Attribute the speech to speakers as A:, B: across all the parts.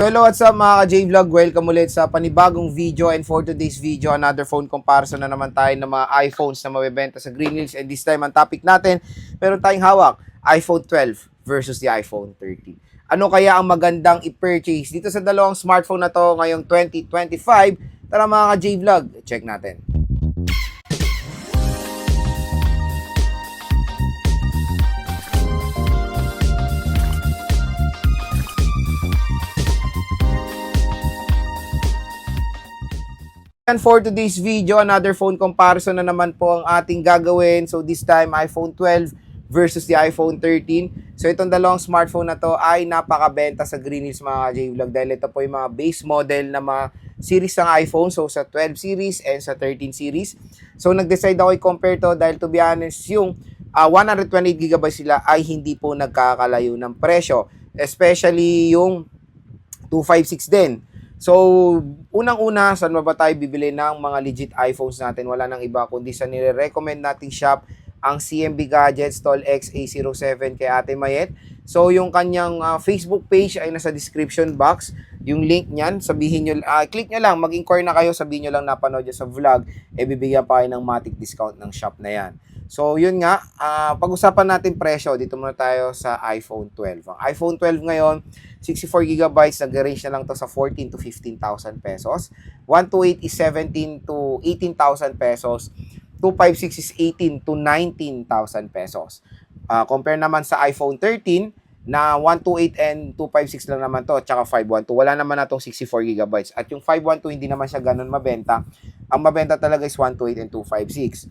A: Hello, what's up mga ka-J-Vlog? Welcome ulit sa panibagong video, and for today's video, another phone comparison na naman tayo ng mga iPhones na mabibenta sa Green Hills, and this time ang topic natin, meron tayong hawak, iPhone 12 versus the iPhone 13. Ano kaya ang magandang i-purchase dito sa dalawang smartphone na to ngayong 2025? Tara mga ka-J-Vlog, check natin. And for today's video, another phone comparison na naman po ang ating gagawin. So this time, iPhone 12 versus the iPhone 13. So itong dalawang smartphone na to ay napakabenta sa Green Hills mga J-Vlog dahil ito po yung mga base model na mga series ng iPhone. So sa 12 series and sa 13 series. So nag-decide ako i-compare to dahil to be honest, yung 128GB sila ay hindi po nagkakalayo ng presyo. Especially yung 256 din. So, unang-una, saan ba tayo bibili ng mga legit iPhones natin? Wala nang iba kundi sa nire-recommend nating shop, ang CMB Gadgets Tall X A07 kay Ate Mayet. So, yung kanyang Facebook page ay nasa description box. Yung link niyan, sabihin nyo, click nyo lang, mag-inquire na kayo, sabihin nyo lang napanood nyo sa vlog, bibigyan pa kayo ng matic discount ng shop na yan. So, yun nga, pag-usapan natin presyo, dito muna tayo sa iPhone 12. Ang iPhone 12 ngayon, 64GB, nag-range na lang to sa 14 to 15,000 pesos. 128 is 17 to 18,000 pesos. 256 is 18 to 19,000 pesos. Compare naman sa iPhone 13, na 128 and 256 lang naman to, tsaka 512. Wala naman na itong 64GB. At yung 512, hindi naman siya ganun mabenta. Ang mabenta talaga is 128 and 256.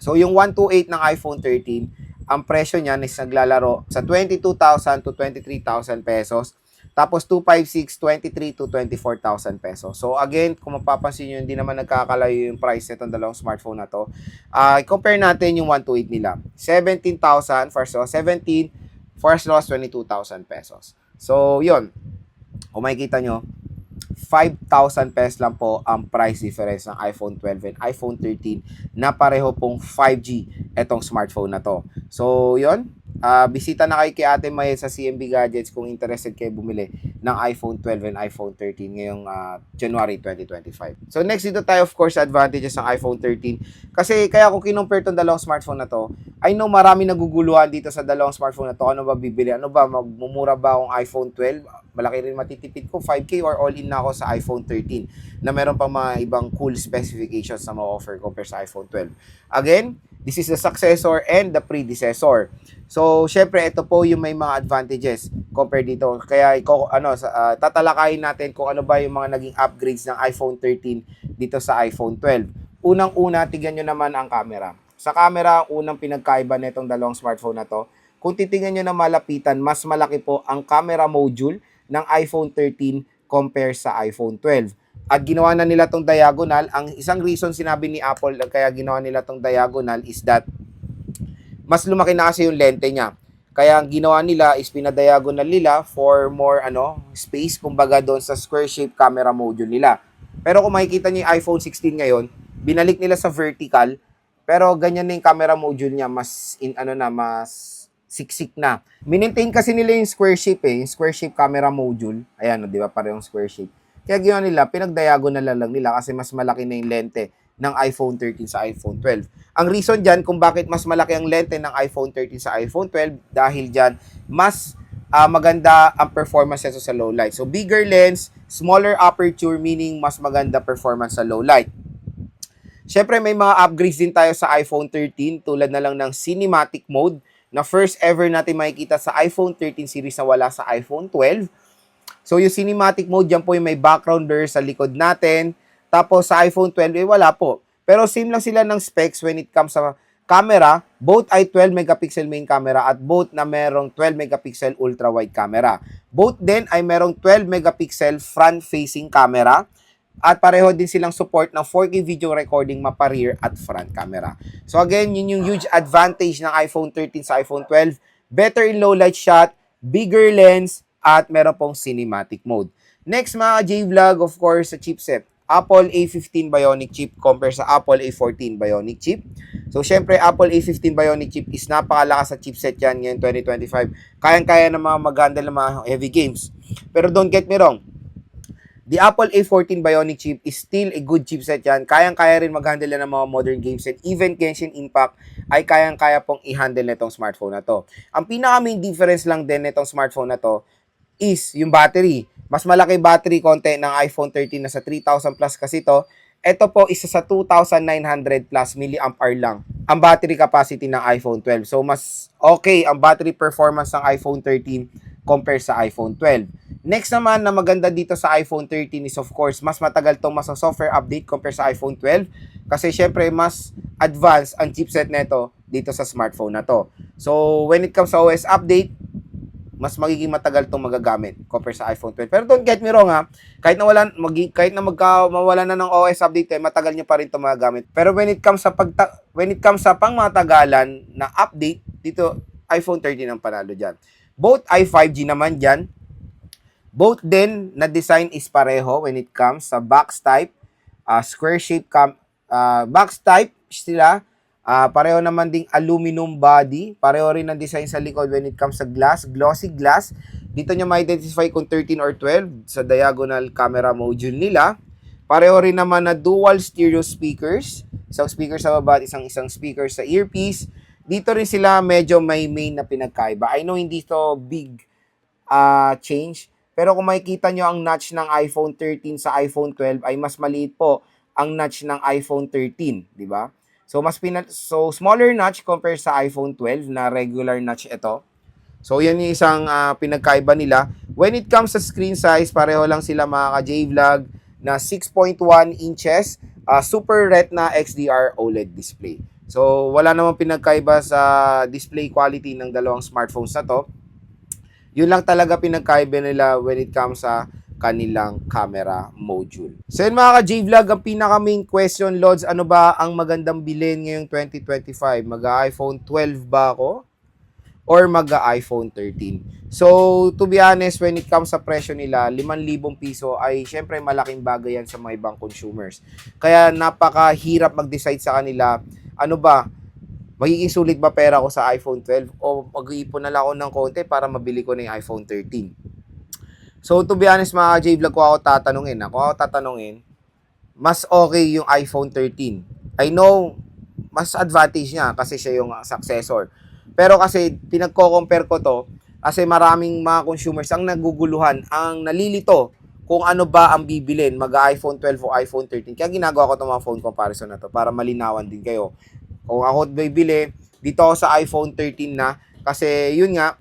A: So, yung 128 ng iPhone 13, ang presyo niyan is naglalaro sa 22,000 to 23,000 pesos. Tapos 256, 23 to 24,000 pesos. So, again, kung mapapansin nyo, hindi naman nagkakalayo yung price nitong dalawang smartphone na to. I-compare natin yung 128 nila. 17,000 first loss, 17, first loss 22,000 pesos. So, yun. Kung makikita nyo, 5,000 pesos lang po ang price difference ng iPhone 12 and iPhone 13 na pareho pong 5G etong smartphone na to. So, yun. Bisita na kayo kay Ate May sa CMB Gadgets kung interested kayo bumili ng iPhone 12 and iPhone 13 ngayong January 2025. So, next dito tayo, of course, advantages ng iPhone 13. Kasi kaya kung kinumpare itong dalawang smartphone na to, I know marami naguguluhan dito sa dalawang smartphone na to. Ano ba bibili? Ano ba? Magmumura ba akong iPhone 12? Malaki rin matitipid ko, 5K or all-in na ako sa iPhone 13 na meron pang mga ibang cool specifications na ma-offer compare sa iPhone 12. Again, this is the successor and the predecessor. So, syempre, ito po yung may mga advantages compare dito. Kaya, tatalakayin natin kung ano ba yung mga naging upgrades ng iPhone 13 dito sa iPhone 12. Unang-una, tignan nyo naman ang camera. Sa camera, unang pinagkaiba na itong dalawang smartphone na to. Kung titingnan nyo na malapitan, mas malaki po ang camera module ng iPhone 13 compare sa iPhone 12. At ginawa na nila tong diagonal. Ang isang reason sinabi ni Apple kaya ginawa nila tong diagonal is that mas lumaki na kasi yung lente niya. Kaya ang ginawa nila is pinadiagonal nila for more space kumbaga doon sa square shape camera module nila. Pero kung makikita niyo yung iPhone 16 ngayon, binalik nila sa vertical, pero ganyan na yung camera module niya, mas mas siksik na. Minentain kasi nila yung square shape yung square shape camera module. Ayan, di ba, parehong square shape. Kaya ginawa nila, pinag-diagonal lang nila kasi mas malaki na yung lente ng iPhone 13 sa iPhone 12. Ang reason dyan kung bakit mas malaki ang lente ng iPhone 13 sa iPhone 12, dahil dyan, mas maganda ang performance nito sa low light. So, bigger lens, smaller aperture, meaning mas maganda performance sa low light. Siyempre, may mga upgrades din tayo sa iPhone 13 tulad na lang ng cinematic mode na first ever natin makikita sa iPhone 13 series na wala sa iPhone 12. So, yung cinematic mode, dyan po yung may background blur sa likod natin. Tapos, sa iPhone 12, wala po. Pero same lang sila ng specs when it comes sa camera. Both ay 12 megapixel main camera at both na merong 12 megapixel ultra-wide camera. Both din ay merong 12 megapixel front-facing camera. At pareho din silang support ng 4K video recording mapa-rear at front camera. So again, yun yung huge advantage ng iPhone 13 sa iPhone 12. Better in low light shot, bigger lens, at meron pong cinematic mode. Next mga J-Vlog, of course, sa chipset. Apple A15 Bionic chip compare sa Apple A14 Bionic chip. So, syempre, Apple A15 Bionic chip is napakalakas sa chipset yan ngayon 2025. Kayang-kaya na mga mag-handle ng mga heavy games. Pero don't get me wrong, the Apple A14 Bionic chip is still a good chipset yan. Kayang-kaya rin mag-handle ng mga modern games and even Genshin Impact ay kayang-kaya pong i-handle nitong smartphone na to. Ang pinaka-main difference lang din nitong smartphone na to is yung battery. Mas malaki battery konti ng iPhone 13 na sa 3,000 plus kasi to. Ito po isa sa 2,900 plus milliamp hour lang ang battery capacity ng iPhone 12. So mas okay ang battery performance ng iPhone 13 compare sa iPhone 12. Next naman na maganda dito sa iPhone 13 is of course mas matagal tong software update compare sa iPhone 12 kasi syempre mas advanced ang chipset nito dito sa smartphone na to. So when it comes sa OS update, mas magiging matagal itong magagamit compare sa iPhone 12. Pero don't get me wrong ha, kahit na mawala na ng OS update, matagal nyo pa rin itong magagamit. Pero when it comes sa pangmatagalan na update, dito iPhone 13 ang panalo dyan. Both ay 5G naman dyan. Both din na design is pareho when it comes sa box type, square shape box type sila. Pareho naman ding aluminum body. Pareho rin ang design sa likod when it comes sa glass, glossy glass. Dito nyo ma-identify kung 13 or 12 sa diagonal camera module nila. Pareho rin naman na dual stereo speakers. Isang speaker sa baba at isang speaker sa earpiece. Dito rin sila medyo may main na pinagkaiba. I know hindi to big change. Pero kung makikita nyo ang notch ng iPhone 13 sa iPhone 12 ay mas maliit po ang notch ng iPhone 13, di ba? So smaller notch compare sa iPhone 12 na regular notch ito. So yan yung isang pinagkaiba nila. When it comes sa screen size, pareho lang sila mga ka-J-Vlog na 6.1 inches, Super Retina XDR OLED display. So wala namang pinagkaiba sa display quality ng dalawang smartphones na to. Yun lang talaga pinagkaiba nila when it comes sa kanilang camera module. So yun mga ka-J-Vlog, ang pinaka main question, Lods, ano ba ang magandang bilhin ngayong 2025? Mag-iPhone 12 ba ako? Or mag-iPhone 13? So, to be honest, when it comes sa presyo nila, 5,000 piso ay syempre malaking bagay yan sa mga ibang consumers. Kaya napakahirap mag-decide sa kanila, ano ba, magiging sulit ba pera ko sa iPhone 12 o mag-iipon na lang ako ng konti para mabili ko na yung iPhone 13? So, to be honest mga J-Vlog, kung ako tatanungin, mas okay yung iPhone 13. I know, mas advantage niya kasi siya yung successor. Pero kasi, pinagko-compare ko to, kasi maraming mga consumers ang naguguluhan, ang nalilito kung ano ba ang bibilin, mag-iPhone 12 o iPhone 13. Kaya ginagawa ko itong mga phone comparison na to para malinawan din kayo. Kung ako bibili, dito ako sa iPhone 13 na, kasi yun nga,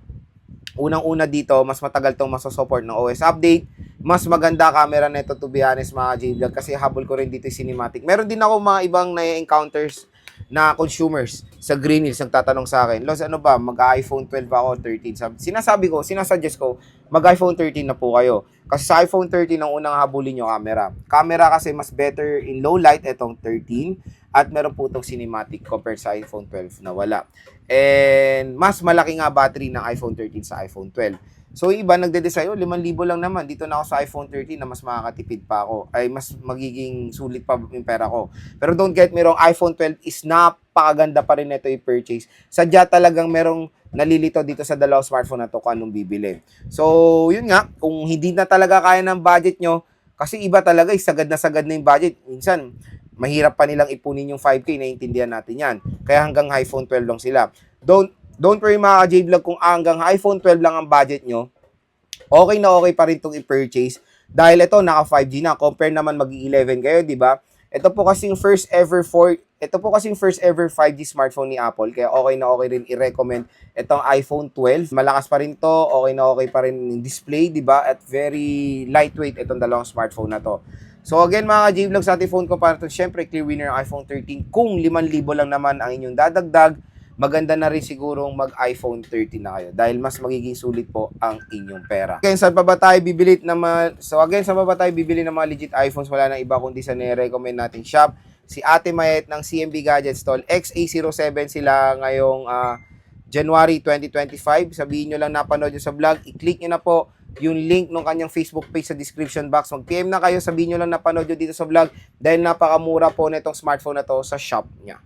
A: unang-una dito, mas matagal tong masosupport ng OS update. Mas maganda camera nito, to be honest mga J-Vlog, kasi habol ko rin dito yung cinematic. Meron din ako mga ibang na-encounters na consumers sa Green Hills nagtatanong sa akin, Los, ano ba, mag-iPhone 12 ako o 13? Sinasuggest ko, mag-iPhone 13 na po kayo. Kasi sa iPhone 13, ang unang habulin nyo camera. Camera kasi mas better in low light itong 13 at meron po itong cinematic compared sa iPhone 12 na wala. And mas malaki nga battery ng iPhone 13 sa iPhone 12. So iba nagde-design, 5,000 lang naman. Dito na ako sa iPhone 13 na mas makakatipid pa ako. Ay mas magiging sulit pa yung pera ko. Pero don't get me wrong, iPhone 12 is napakaganda pa rin ito i-purchase. Sadya talagang merong nalilito dito sa dalawang smartphone na to kung anong bibili. So yun nga, kung hindi na talaga kaya ng budget nyo, kasi iba talaga, sagad na yung budget. Minsan, mahirap pa nilang ipunin yung 5K, naiintindihan natin yan. Kaya hanggang iPhone 12 lang sila. Don't worry mga ka-J-Vlog, kung hanggang iPhone 12 lang ang budget nyo, okay na okay pa rin itong i-purchase. Dahil ito, naka 5G na. Compare naman mag-11 kayo, di ba? Ito po kasing first ever 5G smartphone ni Apple. Kaya okay na okay rin i-recommend itong iPhone 12. Malakas pa rin to, okay na okay pa rin yung display, di ba? At very lightweight itong dalawang smartphone na to. So again mga J-Vlog, sa ating phone comparison, syempre clear winner ang iPhone 13. Kung 5,000 lang naman ang inyong dadagdag, maganda na rin sigurong mag-iPhone 13 na kayo dahil mas magiging sulit po ang inyong pera. Again, saan pa ba tayo bibili ng mga legit iPhones? Wala nang iba kundi sa nire-recommend nating shop. Si Ate Mayet ng CMB Gadget Stall. XA07 sila ngayong January 2025. Sabihin nyo lang napanood nyo sa vlog. I-click nyo na po yung link ng kanyang Facebook page sa description box. Mag-PM na kayo, sabihin nyo lang napanood nyo dito sa vlog dahil napakamura po na itong smartphone na to sa shop niya.